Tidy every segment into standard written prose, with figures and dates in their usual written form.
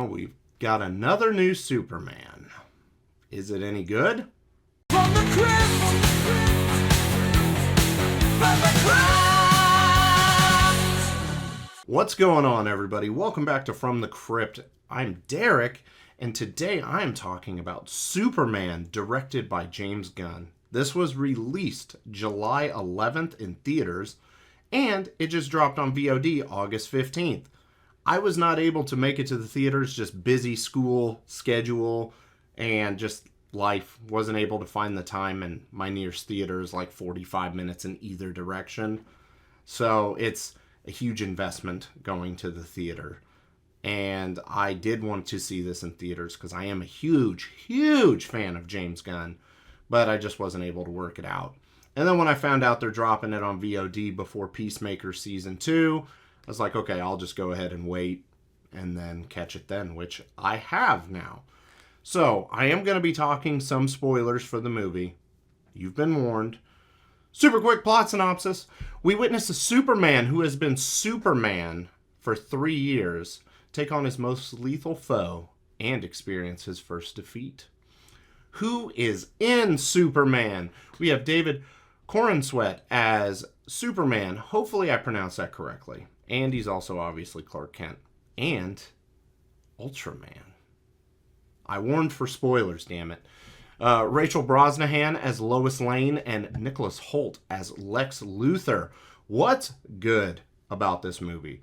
we've got another new Superman. Is it any good? From the crypt, from the crypt. What's going on, everybody? Welcome back to From the Crypt. I'm Derek, and today I'm talking about Superman, directed by James Gunn. This was released July 11th in theaters, and it just dropped on VOD August 15th. I was not able to make it to the theaters, just busy school schedule and just life. Wasn't able to find the time, and my nearest theater is like 45 minutes in either direction. So it's a huge investment going to the theater. And I did want to see this in theaters because I am a huge, huge fan of James Gunn, but I just wasn't able to work it out. And then when I found out they're dropping it on VOD before Peacemaker Season 2, I was like, okay, I'll just go ahead and wait and then catch it then, which I have now. So, I am going to be talking some spoilers for the movie. You've been warned. Super quick plot synopsis. We witness a Superman who has been Superman for 3 years take on his most lethal foe and experience his first defeat. Who is in Superman? We have David Corenswet as Superman. Hopefully I pronounced that correctly. And he's also obviously Clark Kent. And Ultraman. I warned for spoilers, damn it. Rachel Brosnahan as Lois Lane and Nicholas Hoult as Lex Luthor. What's good about this movie?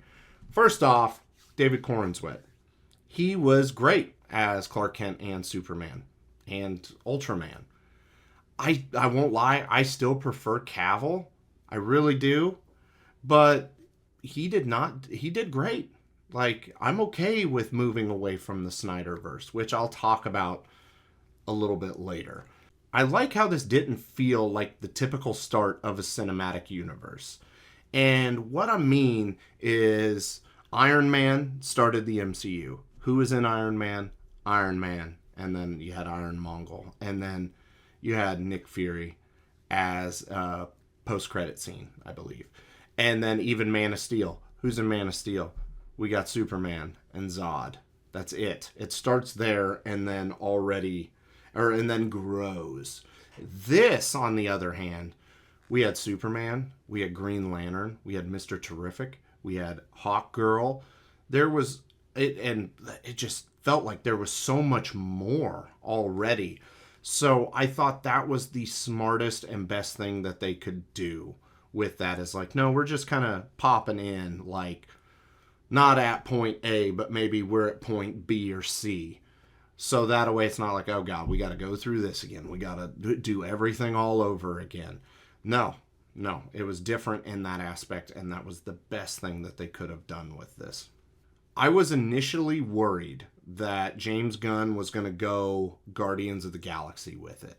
First off, David Corenswet. He was great as Clark Kent and Superman and Ultraman. I won't lie, I still prefer Cavill. I really do. But he did great. Like, I'm okay with moving away from the Snyderverse, which I'll talk about a little bit later. I like how this didn't feel like the typical start of a cinematic universe. And what I mean is Iron Man started the MCU. Who was in Iron Man? Iron Man. And then you had Iron Mongol. And then you had Nick Fury as a post-credit scene, I believe. And then even Man of Steel. Who's in Man of Steel? We got Superman and Zod. That's it. It starts there and then grows. This, on the other hand, we had Superman, we had Green Lantern, we had Mr. Terrific, we had Hawkgirl. It just felt like there was so much more already. So I thought that was the smartest and best thing that they could do with that, is like, no, we're just kind of popping in, like, not at point A, but maybe we're at point B or C. So that way it's not like, oh God, we got to go through this again. We got to do everything all over again. No, it was different in that aspect, and that was the best thing that they could have done with this. I was initially worried that James Gunn was going to go Guardians of the Galaxy with it.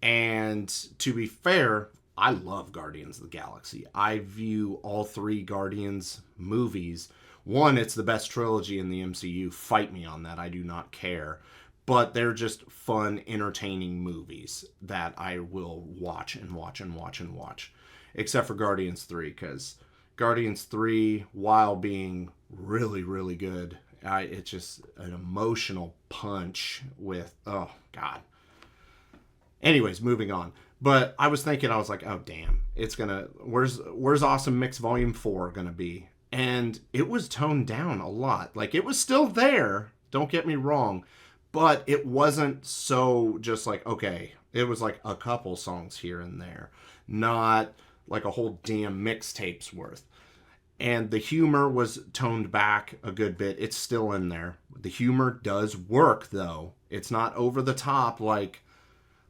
And to be fair, I love Guardians of the Galaxy. I view all three Guardians movies. One, it's the best trilogy in the MCU. Fight me on that. I do not care. But they're just fun, entertaining movies that I will watch and watch and watch and watch. Except for Guardians 3, because Guardians 3, while being really, really good, it's just an emotional punch with, oh, God. Anyways, moving on. But I was like, oh, damn. It's going to, where's Awesome Mix Volume 4 going to be? And it was toned down a lot. Like, it was still there, don't get me wrong, but it wasn't so just like, okay, it was like a couple songs here and there, not like a whole damn mixtape's worth. And the humor was toned back a good bit. It's still in there. The humor does work, though. It's not over the top like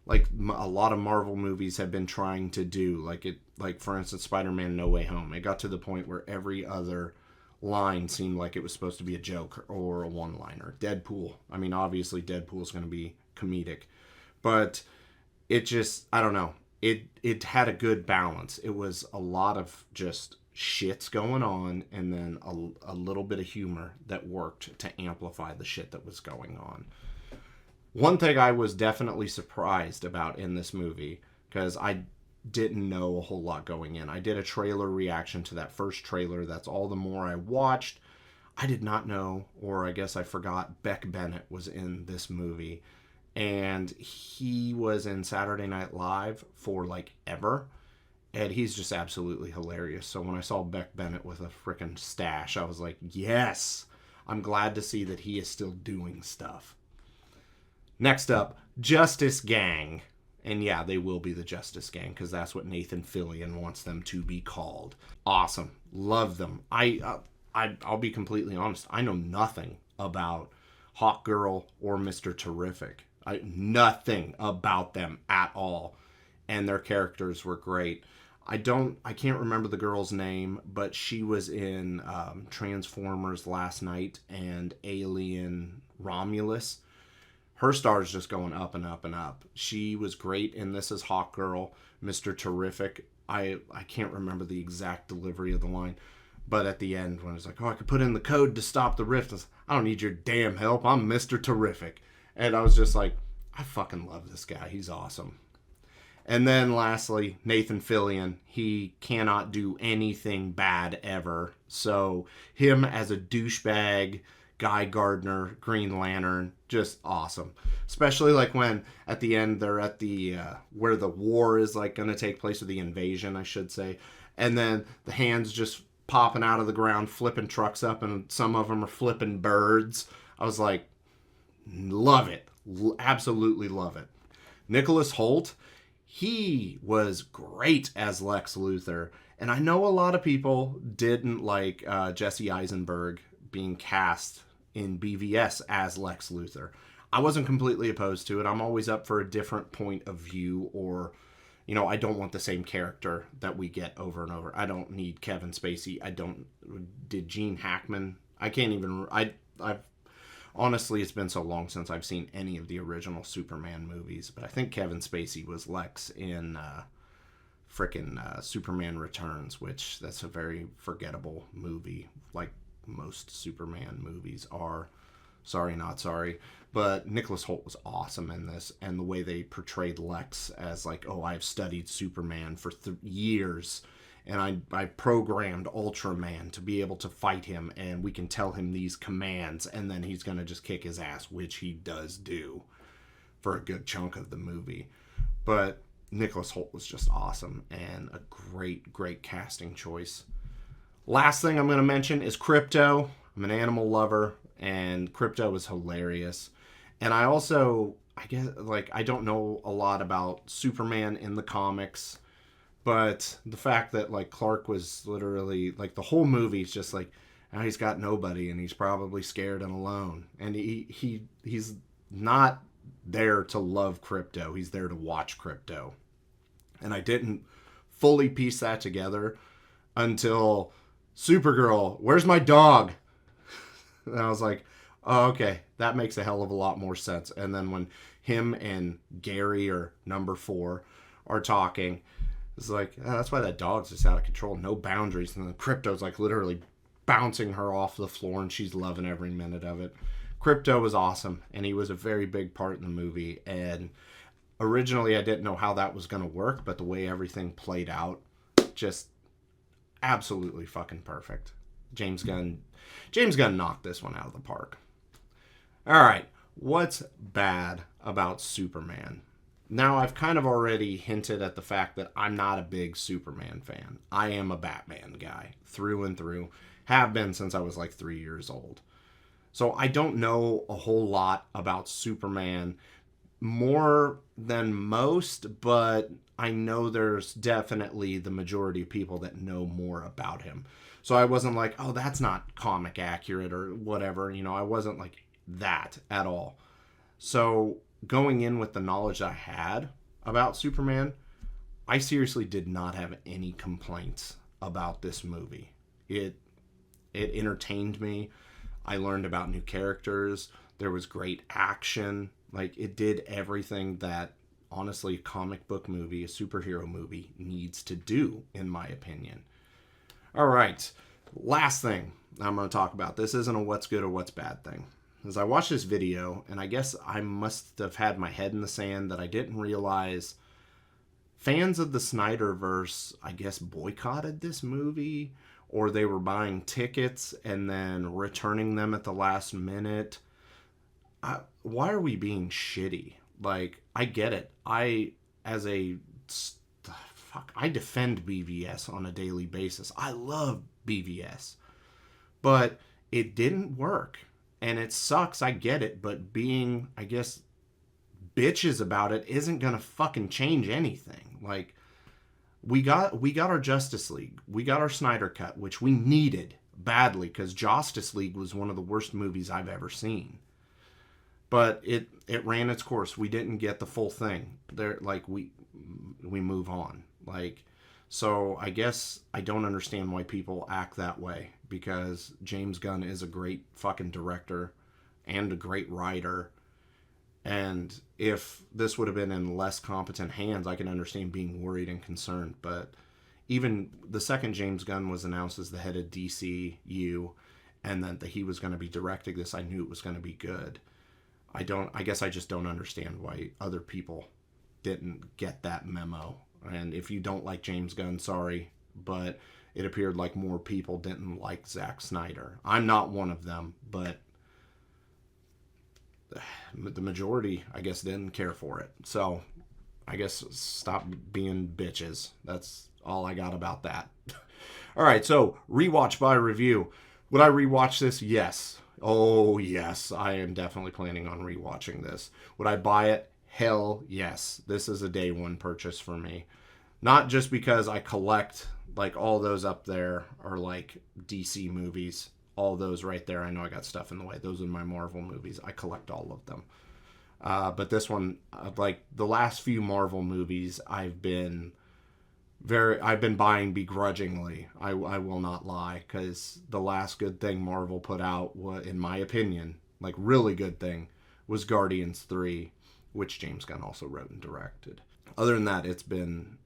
a lot of Marvel movies have been trying to do. Like for instance, Spider-Man No Way Home. It got to the point where every other line seemed like it was supposed to be a joke or a one-liner. Deadpool. I mean, obviously Deadpool's going to be comedic. But it just, I don't know. It had a good balance. It was a lot of just shits going on, and then a little bit of humor that worked to amplify the shit that was going on. One thing I was definitely surprised about in this movie, because I didn't know a whole lot going in. I did a trailer reaction to that first trailer. That's all the more I watched. I did not know, or I guess I forgot, Beck Bennett was in this movie. And he was in Saturday Night Live for like ever. And he's just absolutely hilarious. So when I saw Beck Bennett with a freaking stash, I was like, yes, I'm glad to see that he is still doing stuff. Next up, Justice Gang. And yeah, they will be the Justice Gang because that's what Nathan Fillion wants them to be called. Awesome. Love them. I'll be completely honest. I know nothing about Hawk Girl or Mr. Terrific. Nothing about them at all. And their characters were great. I can't remember the girl's name, but she was in Transformers Last Night and Alien Romulus. Her star is just going up and up and up. She was great in This Is Hawk Girl, Mr. Terrific. I can't remember the exact delivery of the line, but at the end when it's like, oh, I could put in the code to stop the rift, I don't need your damn help. I'm Mr. Terrific. And I was just like, I fucking love this guy. He's awesome. And then lastly, Nathan Fillion. He cannot do anything bad ever. So him as a douchebag, Guy Gardner, Green Lantern, just awesome. Especially like when at the end they're at the where the war is like going to take place, or the invasion, I should say. And then the hands just popping out of the ground, flipping trucks up, and some of them are flipping birds. I was like, love it. Absolutely love it. Nicholas Hoult, he was great as Lex Luthor. And I know a lot of people didn't like Jesse Eisenberg being cast in BVS as Lex Luthor. I wasn't completely opposed to it. I'm always up for a different point of view, or, I don't want the same character that we get over and over. I don't need Kevin Spacey. Did Gene Hackman? I've honestly, it's been so long since I've seen any of the original Superman movies, but I think Kevin Spacey was Lex in Superman Returns, which that's a very forgettable movie, like most Superman movies are. Sorry, not sorry. But Nicholas Hoult was awesome in this, and the way they portrayed Lex as like, oh, I've studied Superman for years, and I programmed Ultraman to be able to fight him, and we can tell him these commands, and then he's going to just kick his ass, which he does do for a good chunk of the movie. But Nicholas Hoult was just awesome, and a great, great casting choice. Last thing I'm going to mention is Crypto. I'm an animal lover, and Crypto was hilarious. And I also, I don't know a lot about Superman in the comics, but the fact that, like, Clark was literally, like, the whole movie's just like, now he's got nobody, and he's probably scared and alone. And he's not there to love Crypto. He's there to watch Crypto. And I didn't fully piece that together until Supergirl, where's my dog? And I was like, oh, okay, that makes a hell of a lot more sense. And then when him and Gary, or number 4, are talking, it's like, oh, that's why that dog's just out of control. No boundaries. And then Crypto's like literally bouncing her off the floor, and she's loving every minute of it. Crypto was awesome, and he was a very big part in the movie. And originally I didn't know how that was going to work, but the way everything played out, just absolutely fucking perfect. James Gunn knocked this one out of the park. All right, what's bad about Superman? Now, I've kind of already hinted at the fact that I'm not a big Superman fan. I am a Batman guy, through and through. Have been since I was like 3 years old. So I don't know a whole lot about Superman, more than most, but I know there's definitely the majority of people that know more about him. So I wasn't like, oh, that's not comic accurate or whatever. I wasn't like that at all. So going in with the knowledge I had about Superman, I seriously did not have any complaints about this movie. It entertained me. I learned about new characters. There was great action. Like, it did everything that, honestly, a comic book movie, a superhero movie, needs to do, in my opinion. All right, last thing I'm going to talk about. This isn't a what's good or what's bad thing. As I watched this video, and I guess I must have had my head in the sand that I didn't realize fans of the Snyderverse, I guess, boycotted this movie, or they were buying tickets and then returning them at the last minute. Why are we being shitty? Like, I get it. I defend BVS on a daily basis. I love BVS. But it didn't work. And it sucks, I get it. But being, I guess, bitches about it isn't gonna fucking change anything. Like, we got our Justice League. We got our Snyder Cut, which we needed badly, because Justice League was one of the worst movies I've ever seen. But it ran its course. We didn't get the full thing. There, like, we move on. Like, so I guess I don't understand why people act that way, because James Gunn is a great fucking director and a great writer. And if this would have been in less competent hands, I can understand being worried and concerned. But even the second James Gunn was announced as the head of DCU, and then that he was going to be directing this, I knew it was going to be good. I guess I just don't understand why other people didn't get that memo. And if you don't like James Gunn, sorry, but it appeared like more people didn't like Zack Snyder. I'm not one of them, but the majority, I guess, didn't care for it. So I guess stop being bitches. That's all I got about that. All right, so rewatch by review. Would I rewatch this? Yes. Oh, yes. I am definitely planning on rewatching this. Would I buy it? Hell yes. This is a day one purchase for me. Not just because I collect, like, all those up there are like DC movies. All those right there. I know I got stuff in the way. Those are my Marvel movies. I collect all of them. But this one, like the last few Marvel movies, I've been buying begrudgingly. I will not lie, because the last good thing Marvel put out, in my opinion, like really good thing, was Guardians 3, which James Gunn also wrote and directed. Other than that, it's been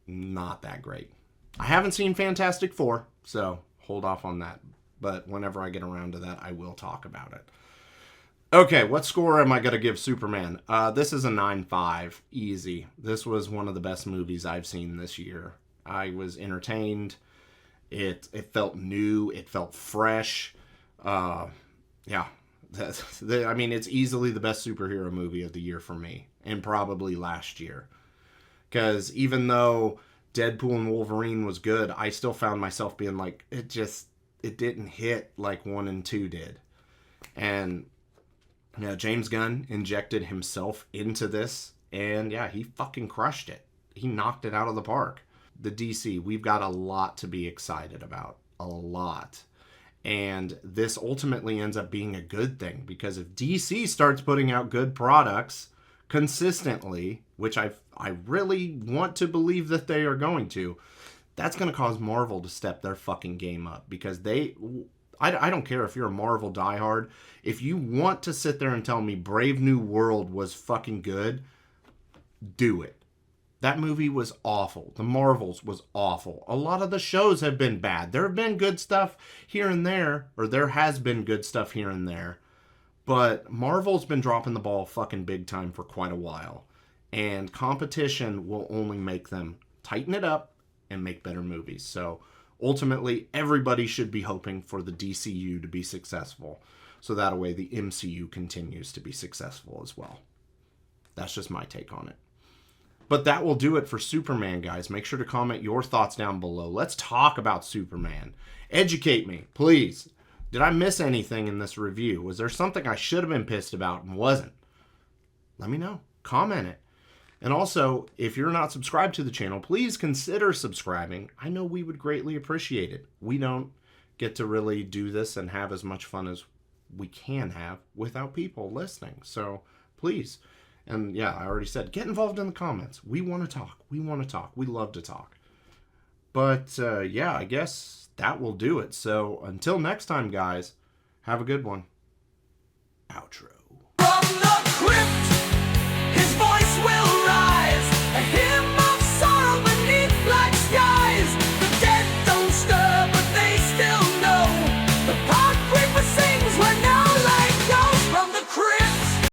not that great. I haven't seen Fantastic Four, so hold off on that. But whenever I get around to that, I will talk about it. Okay, what score am I going to give Superman? This is a 9.5. Easy. This was one of the best movies I've seen this year. I was entertained. It felt new. It felt fresh. Yeah. I mean, it's easily the best superhero movie of the year for me. And probably last year. Because even though Deadpool and Wolverine was good, I still found myself being like, it didn't hit like 1 and 2 did. And yeah, James Gunn injected himself into this, and yeah, he fucking crushed it. He knocked it out of the park. The DC, we've got a lot to be excited about. A lot. And this ultimately ends up being a good thing, because if DC starts putting out good products consistently, which I really want to believe that they are going to, that's going to cause Marvel to step their fucking game up, because I don't care if you're a Marvel diehard. If you want to sit there and tell me Brave New World was fucking good, do it. That movie was awful. The Marvels was awful. A lot of the shows have been bad. There have been good stuff here and there, or there has been good stuff here and there. But Marvel's been dropping the ball fucking big time for quite a while. And competition will only make them tighten it up and make better movies. So ultimately, everybody should be hoping for the DCU to be successful. So that way the MCU continues to be successful as well. That's just my take on it. But that will do it for Superman, guys. Make sure to comment your thoughts down below. Let's talk about Superman. Educate me, please. Did I miss anything in this review? Was there something I should have been pissed about and wasn't? Let me know. Comment it. And also, if you're not subscribed to the channel, please consider subscribing. I know we would greatly appreciate it. We don't get to really do this and have as much fun as we can have without people listening. So please. And yeah, I already said, get involved in the comments. We want to talk. We want to talk. We love to talk. But yeah, I guess that will do it. So until next time, guys, have a good one. Outro.